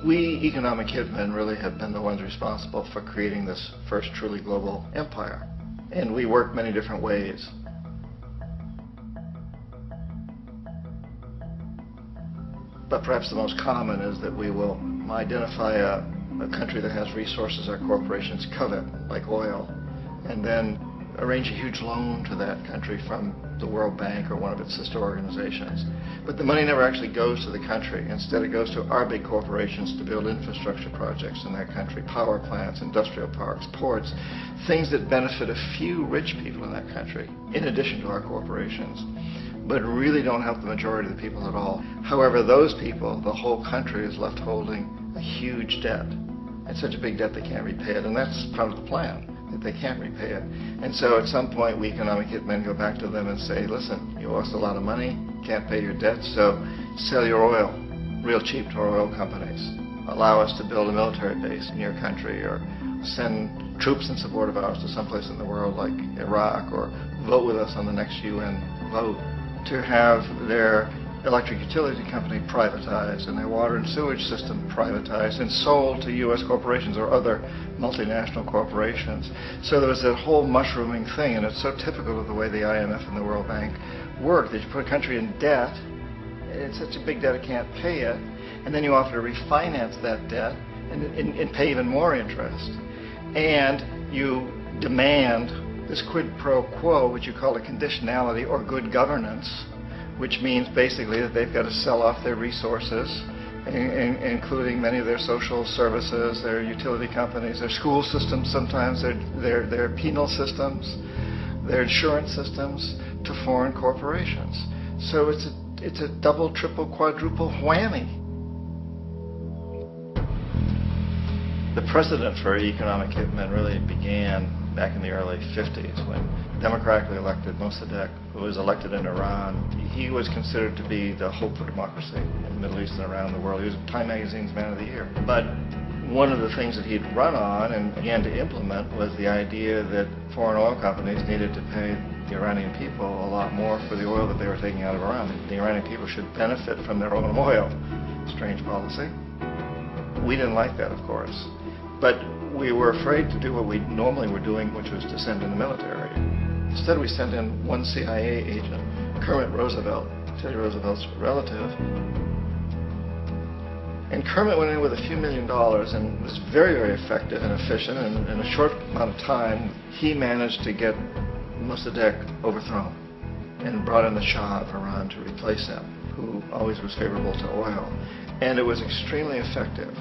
We economic hitmen really have been the ones responsible for creating this first truly global empire. And we work many different ways. But perhaps the most common is that we will identify a country that has resources our corporations covet, like oil, and then arrange a huge loan to that country from the World Bank or one of its sister organizations. But the money never actually goes to the country. Instead, it goes to our big corporations to build infrastructure projects in that country, power plants, industrial parks, ports, things that benefit a few rich people in that country, in addition to our corporations, but really don't help the majority of the people at all. However, those people, the whole country is left holding a huge debt. It's such a big debt they can't repay it, and that's part of the plan, that they can't repay it. And so at some point, we economic hitmen go back to them and say, listen, you owe us a lot of money, can't pay your debt, so sell your oil real cheap to our oil companies. Allow us to build a military base in your country, or send troops in support of ours to someplace in the world like Iraq, or vote with us on the next UN vote. To have their electric utility company privatized and their water and sewage system privatized and sold to U.S. corporations or other multinational corporations. So there was that whole mushrooming thing, and it's so typical of the way the IMF and the World Bank work, that you put a country in debt, it's such a big debt it can't pay it, and then you offer to refinance that debt and pay even more interest. And you demand this quid pro quo, which you call a conditionality or good governance, which means basically that they've got to sell off their resources, including many of their social services, their utility companies, their school systems sometimes, their penal systems, their insurance systems, to foreign corporations. So it's a double, triple, quadruple whammy. The precedent for economic hitmen really began back in the early 50s when democratically elected Mossadegh, who was elected in Iran, he was considered to be the hope for democracy in the Middle East and around the world. He was Time Magazine's Man of the Year. But one of the things that he'd run on and began to implement was the idea that foreign oil companies needed to pay the Iranian people a lot more for the oil that they were taking out of Iran. The Iranian people should benefit from their own oil. Strange policy. We didn't like that, of course. But we were afraid to do what we normally were doing, which was to send in the military. Instead, we sent in one CIA agent, Kermit Roosevelt, Teddy Roosevelt's relative. And Kermit went in with a few $1 million and was very, very effective and efficient. And in a short amount of time, he managed to get Mossadegh overthrown and brought in the Shah of Iran to replace him, who always was favorable to oil. And it was extremely effective.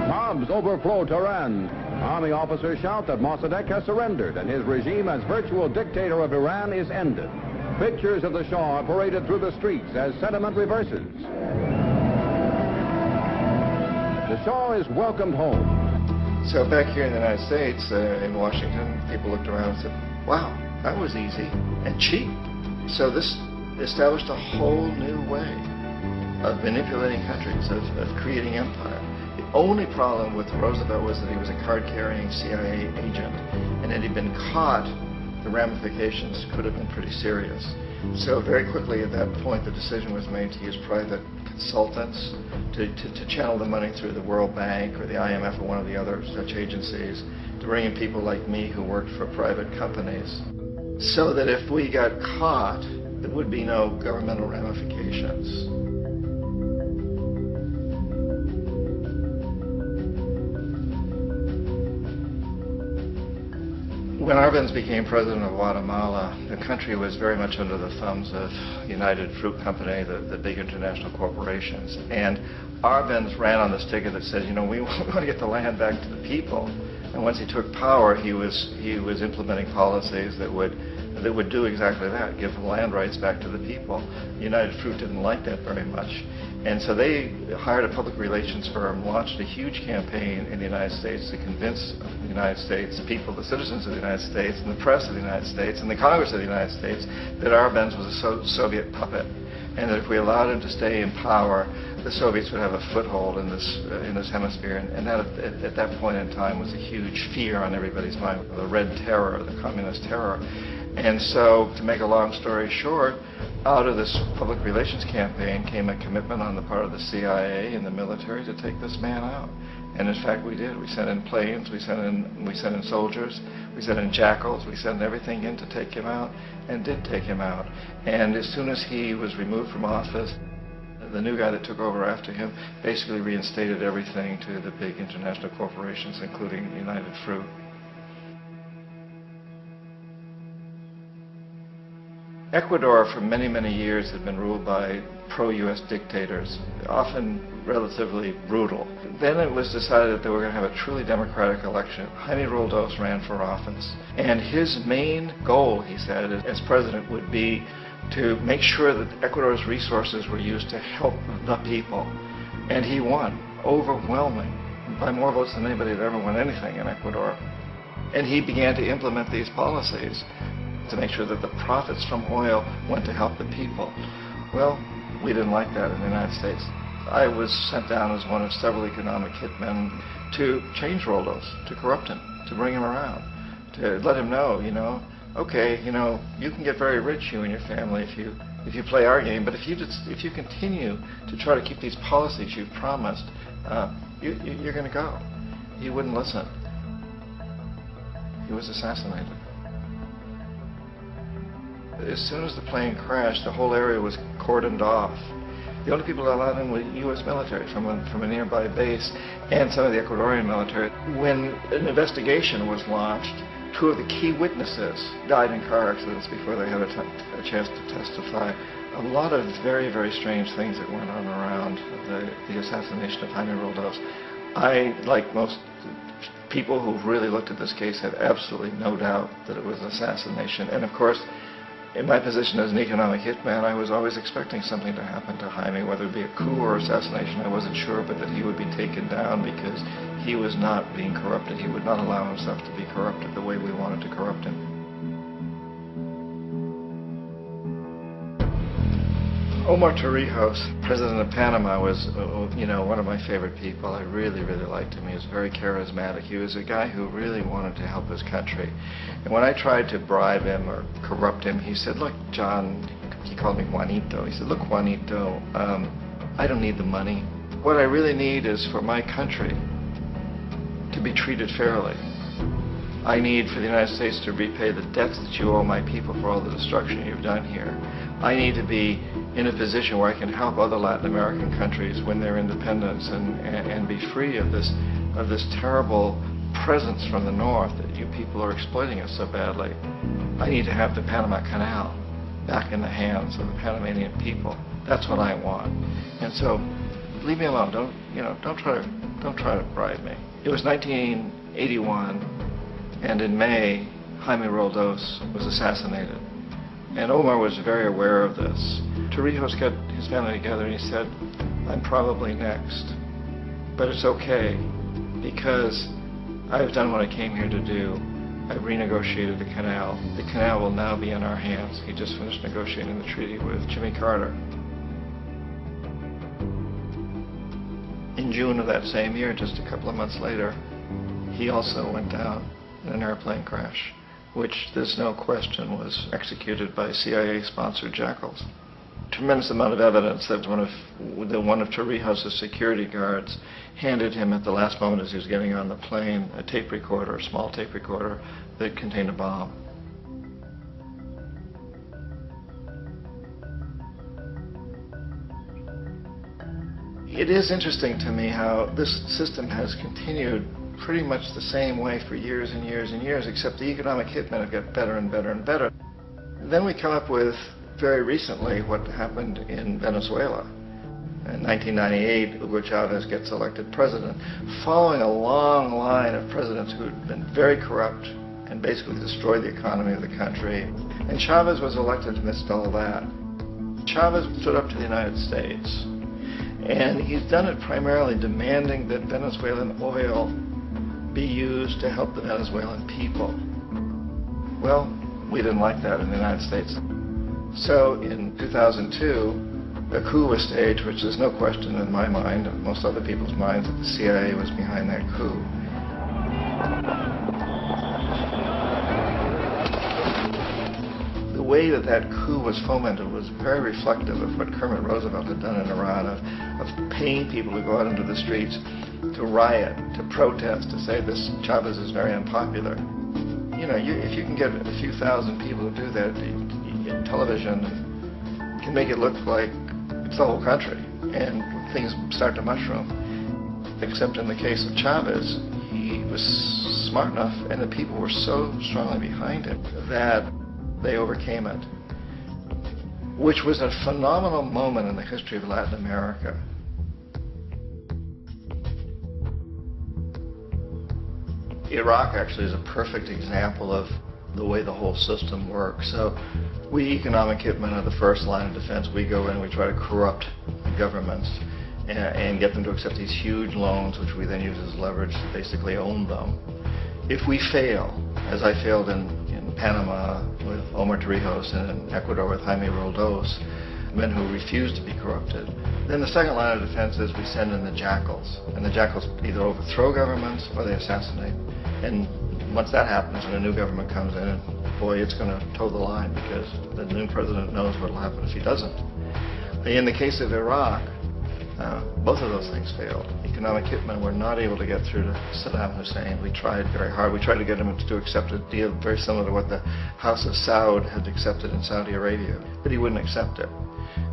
Bombs overflow Tehran. Army officers shout that Mossadegh has surrendered and his regime as virtual dictator of Iran is ended. Pictures of the Shah are paraded through the streets as sentiment reverses. The Shah is welcomed home. So back here in the United States, in Washington, people looked around and said, wow, that was easy and cheap. So this established a whole new way of manipulating countries, of creating empire. The only problem with Roosevelt was that he was a card-carrying CIA agent, and had he been caught, the ramifications could have been pretty serious. So very quickly at that point, the decision was made to use private consultants to channel the money through the World Bank or the IMF or one of the other such agencies, to bring in people like me who worked for private companies, so that if we got caught, there would be no governmental ramifications. When Arbenz became president of Guatemala, the country was very much under the thumbs of United Fruit Company, the big international corporations. And Arbenz ran on this ticket that said, you know, we want to get the land back to the people. And once he took power, he was implementing policies that would do exactly that, give the land rights back to the people. United Fruit didn't like that very much. And so they hired a public relations firm, launched a huge campaign in the United States to convince the United States people, the citizens of the United States, and the press of the United States, and the Congress of the United States, that Arbenz was a Soviet puppet, and that if we allowed him to stay in power, the Soviets would have a foothold in this hemisphere. And that, at that point in time, was a huge fear on everybody's mind, the Red Terror, the Communist Terror. And so, to make a long story short, Out of this public relations campaign came a commitment on the part of the CIA and the military to take this man out. And in fact we did. We sent in planes, we sent in soldiers, we sent in jackals, we sent everything in to take him out, and did take him out. And as soon as he was removed from office, the new guy that took over after him basically reinstated everything to the big international corporations, including United Fruit. Ecuador for many, many years had been ruled by pro-US dictators, often relatively brutal. Then it was decided that they were going to have a truly democratic election. Jaime Roldos ran for office, and his main goal, he said, as president would be to make sure that Ecuador's resources were used to help the people. And he won, overwhelming, by more votes than anybody had ever won anything in Ecuador. And he began to implement these policies to make sure that the profits from oil went to help the people. Well, we didn't like that in the United States. I was sent down as one of several economic hitmen to change Roldos, to corrupt him, to bring him around, to let him know, okay, you can get very rich, you and your family, if you play our game, but if you continue to try to keep these policies you've promised, you're going to go. He wouldn't listen. He was assassinated. As soon as the plane crashed, the whole area was cordoned off. The only people allowed in were U.S. military from a nearby base and some of the Ecuadorian military. When an investigation was launched, two of the key witnesses died in car accidents before they had a chance to testify. A lot of very, very strange things that went on around the assassination of Jaime Roldos. I, like most people who've really looked at this case, have absolutely no doubt that it was an assassination. And of course, in my position as an economic hitman, I was always expecting something to happen to Jaime, whether it be a coup or assassination, I wasn't sure, but that he would be taken down because he was not being corrupted. He would not allow himself to be corrupted the way we wanted to corrupt him. Omar Torrijos, president of Panama, was one of my favorite people. I really, really liked him. He was very charismatic. He was a guy who really wanted to help his country. And when I tried to bribe him or corrupt him, he said, look, John, he called me Juanito. He said, look, Juanito, I don't need the money. What I really need is for my country to be treated fairly. I need for the United States to repay the debts that you owe my people for all the destruction you've done here. I need to be in a position where I can help other Latin American countries win their independence and be free of this terrible presence from the north that you people are exploiting us so badly. I need to have the Panama Canal back in the hands of the Panamanian people. That's what I want. And so, leave me alone. Don't try to bribe me. It was 1981, and in May, Jaime Roldos was assassinated. And Omar was very aware of this. Torrijos got his family together and he said, I'm probably next, but it's okay because I've done what I came here to do. I've renegotiated the canal. The canal will now be in our hands. He just finished negotiating the treaty with Jimmy Carter. In June of that same year, just a couple of months later, he also went down in an airplane crash, which there's no question was executed by CIA-sponsored jackals. Tremendous amount of evidence that one of Torrijos' security guards handed him at the last moment as he was getting on the plane a tape recorder, a small tape recorder that contained a bomb. It is interesting to me how this system has continued pretty much the same way for years and years and years, except the economic hitmen have got better and better and better. Then we come up with, very recently, what happened in Venezuela. In 1998, Hugo Chavez gets elected president, following a long line of presidents who had been very corrupt and basically destroyed the economy of the country. And Chavez was elected amidst all that. Chavez stood up to the United States, and he's done it primarily demanding that Venezuelan oil be used to help the Venezuelan people. Well, we didn't like that in the United States. So in 2002, a coup was staged, which there's no question in my mind, and most other people's minds, that the CIA was behind that coup. The way that that coup was fomented was very reflective of what Kermit Roosevelt had done in Iran, of paying people to go out into the streets, to riot, to protest, to say this Chavez is very unpopular. You know, if you can get a few thousand people to do that, television can make it look like it's the whole country, and things start to mushroom. Except in the case of Chavez, he was smart enough, and the people were so strongly behind him that they overcame it, which was a phenomenal moment in the history of Latin America. Iraq actually is a perfect example of the way the whole system works. So we economic hitmen are the first line of defense. We go in, we try to corrupt governments and get them to accept these huge loans, which we then use as leverage to basically own them. If we fail, as I failed in Panama with Omar Torrijos and in Ecuador with Jaime Roldos, men who refused to be corrupted, then the second line of defense is we send in the jackals. And the jackals either overthrow governments or they assassinate. And once that happens and a new government comes in, boy, it's going to toe the line, because the new president knows what will happen if he doesn't. In the case of Iraq, both of those things failed. Economic hitmen were not able to get through to Saddam Hussein. We tried very hard. We tried to get him to accept a deal very similar to what the House of Saud had accepted in Saudi Arabia, but he wouldn't accept it.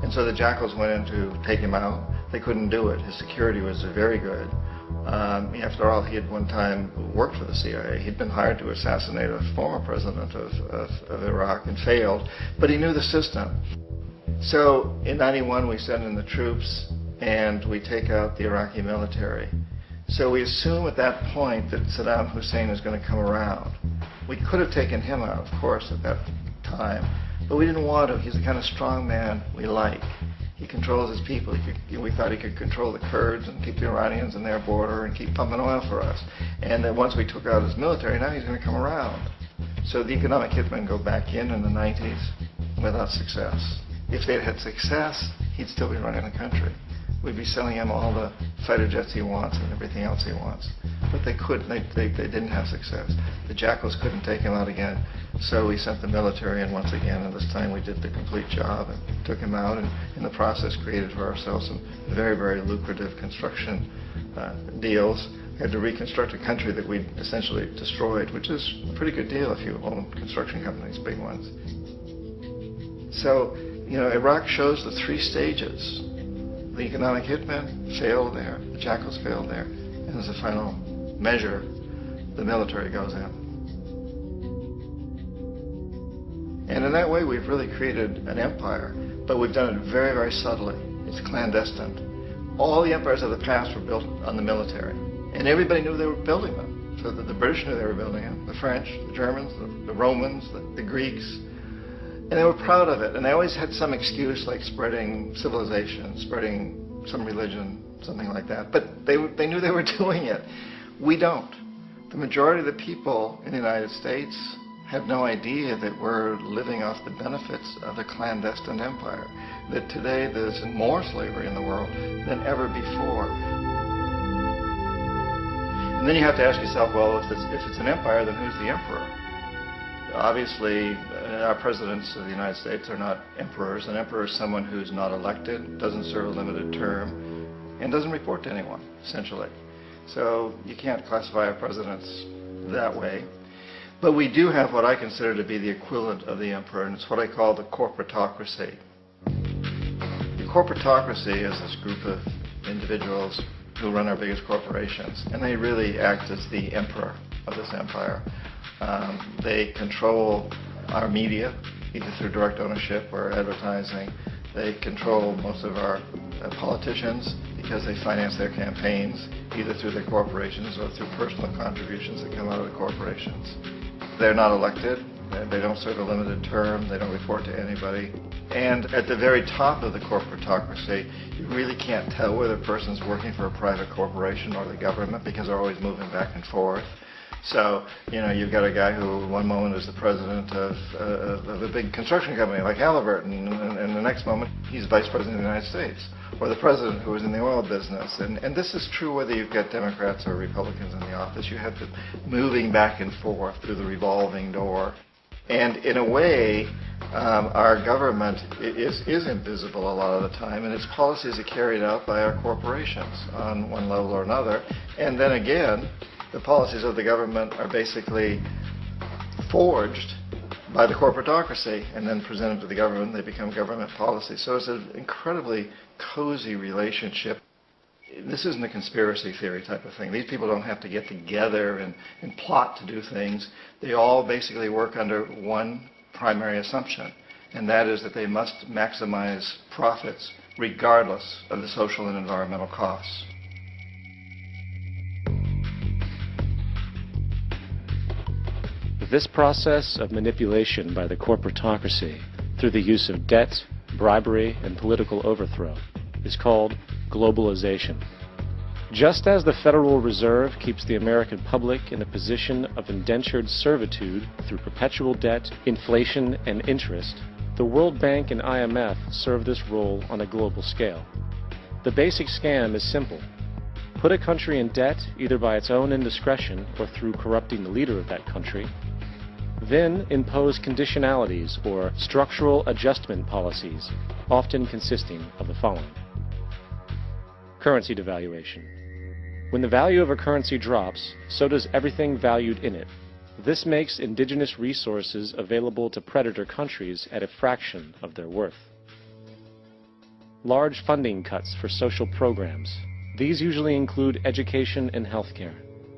And so the jackals went in to take him out. They couldn't do it. His security was very good. After all, he had one time worked for the CIA. He'd been hired to assassinate a former president of Iraq and failed, but he knew the system. So in '91 we send in the troops and we take out the Iraqi military. So we assume at that point that Saddam Hussein is going to come around. We could have taken him out, of course, at that time, but we didn't want to. He's the kind of strong man we like. He controls his people. We thought he could control the Kurds and keep the Iranians in their border and keep pumping oil for us. And then once we took out his military, now he's going to come around. So the economic hitmen go back in the 90s without success. If they'd had success, he'd still be running the country. We'd be selling him all the fighter jets he wants and everything else he wants. But they couldn't. They didn't have success. The jackals couldn't take him out again. So we sent the military in once again, and this time we did the complete job and took him out, and in the process created for ourselves some very, very lucrative construction deals. We had to reconstruct a country that we'd essentially destroyed, which is a pretty good deal if you own construction companies, big ones. So, you know, Iraq shows the three stages. The economic hitmen failed there, the jackals failed there, and as a final measure, the military goes in. And in that way, we've really created an empire, but we've done it very, very subtly. It's clandestine. All the empires of the past were built on the military, and everybody knew they were building them. So the British knew they were building them, the French, the Germans, the Romans, the Greeks. And they were proud of it, and they always had some excuse, like spreading civilization, spreading some religion, something like that. But they knew they were doing it. We don't. The majority of the people in the United States have no idea that we're living off the benefits of a clandestine empire, that today there's more slavery in the world than ever before. And then you have to ask yourself, well, if it's an empire, then who's the emperor? Obviously, our presidents of the United States are not emperors. An emperor is someone who's not elected, doesn't serve a limited term, and doesn't report to anyone, essentially. So you can't classify our presidents that way. But we do have what I consider to be the equivalent of the emperor, and it's what I call the corporatocracy. The corporatocracy is this group of individuals who run our biggest corporations, and they really act as the emperor of this empire. They control our media, either through direct ownership or advertising. They control most of our politicians because they finance their campaigns, either through their corporations or through personal contributions that come out of the corporations. They're not elected. They don't serve a limited term. They don't report to anybody. And at the very top of the corporatocracy, you really can't tell whether a person's working for a private corporation or the government because they're always moving back and forth. So, you know, you've got a guy who one moment is the president of a big construction company like Halliburton, and the next moment he's vice president of the United States, or the president who is in the oil business. And this is true whether you've got Democrats or Republicans in the office. You have them moving back and forth through the revolving door. And in a way, Our government is invisible a lot of the time, and its policies are carried out by our corporations on one level or another. And then again, the policies of the government are basically forged by the corporatocracy and then presented to the government. They become government policy. So it's an incredibly cozy relationship. This isn't a conspiracy theory type of thing. These people don't have to get together and plot to do things. They all basically work under one primary assumption, and that is that they must maximize profits regardless of the social and environmental costs. This process of manipulation by the corporatocracy through the use of debt, bribery, and political overthrow is called globalization. Just as the Federal Reserve keeps the American public in a position of indentured servitude through perpetual debt, inflation, and interest, the World Bank and IMF serve this role on a global scale. The basic scam is simple. Put a country in debt either by its own indiscretion or through corrupting the leader of that country, then impose conditionalities or structural adjustment policies, often consisting of the following. Currency devaluation. When the value of a currency drops, so does everything valued in it. This makes indigenous resources available to predator countries at a fraction of their worth. Large funding cuts for social programs. These usually include education and healthcare,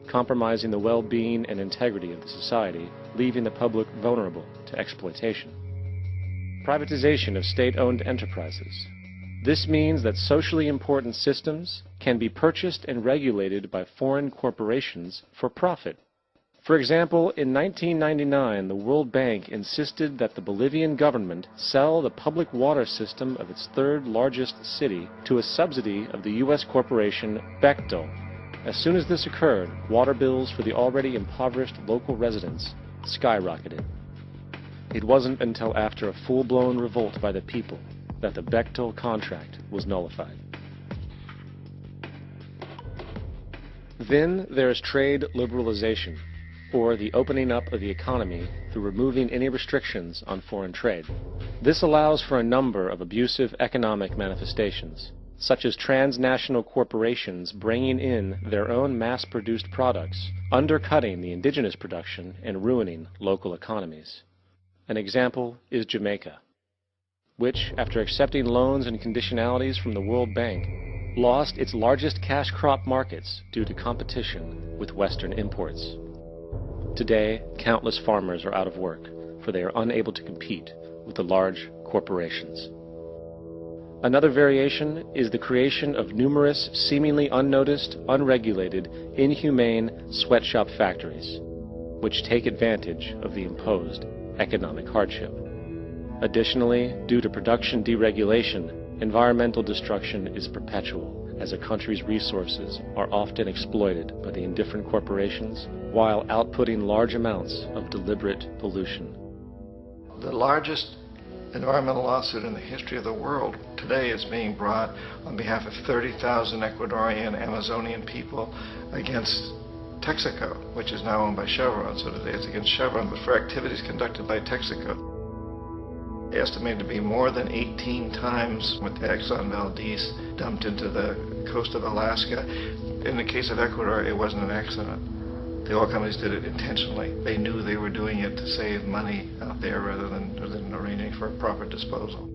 compromising the well-being and integrity of the society, leaving the public vulnerable to exploitation. Privatization of state-owned enterprises. This means that socially important systems can be purchased and regulated by foreign corporations for profit. For example, in 1999, the World Bank insisted that the Bolivian government sell the public water system of its third largest city to a subsidy of the U.S. corporation Bechtel. As soon as this occurred, water bills for the already impoverished local residents skyrocketed. It wasn't until after a full-blown revolt by the people that the Bechtel contract was nullified. Then there is trade liberalization, or the opening up of the economy through removing any restrictions on foreign trade. This allows for a number of abusive economic manifestations, such as transnational corporations bringing in their own mass-produced products, undercutting the indigenous production and ruining local economies. An example is Jamaica, which, after accepting loans and conditionalities from the World Bank, lost its largest cash crop markets due to competition with Western imports. Today, countless farmers are out of work, for they are unable to compete with the large corporations. Another variation is the creation of numerous, seemingly unnoticed, unregulated, inhumane sweatshop factories, which take advantage of the imposed economic hardship. Additionally, due to production deregulation, environmental destruction is perpetual, as a country's resources are often exploited by the indifferent corporations while outputting large amounts of deliberate pollution. The largest environmental lawsuit in the history of the world today is being brought on behalf of 30,000 Ecuadorian Amazonian people against Texaco, which is now owned by Chevron. So today it's against Chevron, but for activities conducted by Texaco. Estimated to be more than 18 times what the Exxon Valdez dumped into the coast of Alaska. In the case of Ecuador, it wasn't an accident. The oil companies did it intentionally. They knew they were doing it to save money out there rather than arranging for proper disposal.